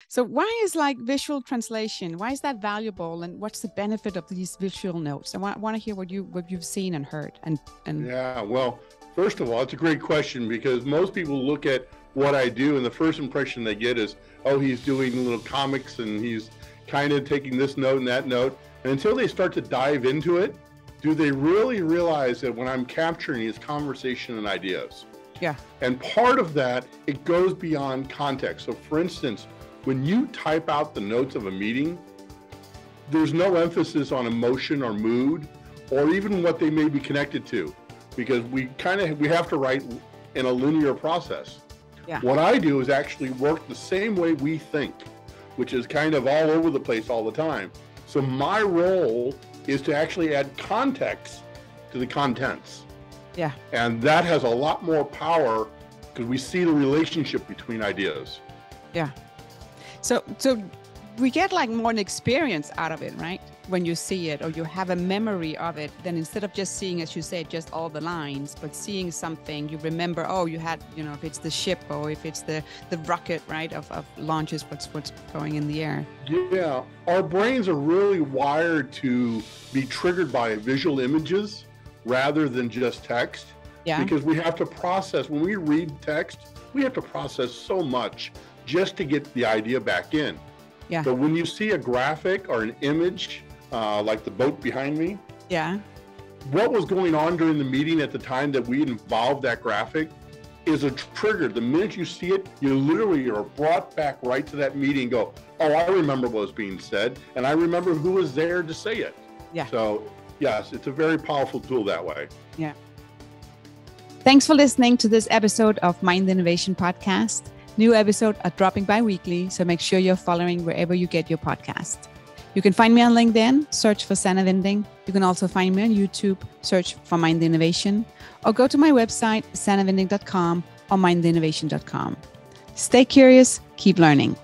So why is like visual translation? Why is that valuable? And what's the benefit of these visual notes? I want to hear what you've seen and heard. And Yeah, well, first of all, it's a great question because most people look at what I do and the first impression they get is, oh, he's doing little comics and he's kind of taking this note and that note. And until they start to dive into it, do they really realize that when I'm capturing is conversation and ideas? yeah, And part of that, it goes beyond context. So for instance, when you type out the notes of a meeting, there's no emphasis on emotion or mood or even what they may be connected to, because we have to write in a linear process. yeah, What I do is actually work the same way we think, which is kind of all over the place all the time. So my role is to actually add context to the contents. yeah. And that has a lot more power because we see the relationship between ideas. Yeah. So we get like more an experience out of it, right? When you see it or you have a memory of it, then instead of just seeing, as you say, just all the lines, but seeing something, you remember, oh, you had, if it's the ship or if it's the rocket, right, of launches, what's going in the air. Yeah, our brains are really wired to be triggered by visual images rather than just text. Yeah. Because we have to process, when we read text, we have to process so much just to get the idea back in. Yeah. But when you see a graphic or an image, like the boat behind me, Yeah. what was going on during the meeting at the time that we involved that graphic is a trigger. The minute you see it, you literally are brought back right to that meeting and go, oh, I remember what was being said, and I remember who was there to say it. Yeah. So yes, it's a very powerful tool that way. Yeah. Thanks for listening to this episode of Mind the Innovation Podcast. New episodes are dropping bi-weekly, so make sure you're following wherever you get your podcast. You can find me on LinkedIn, search for Sanna Winding. You can also find me on YouTube, search for Mind the Innovation, or go to my website, sannawinding.com or mindtheinnovation.com. Stay curious, keep learning.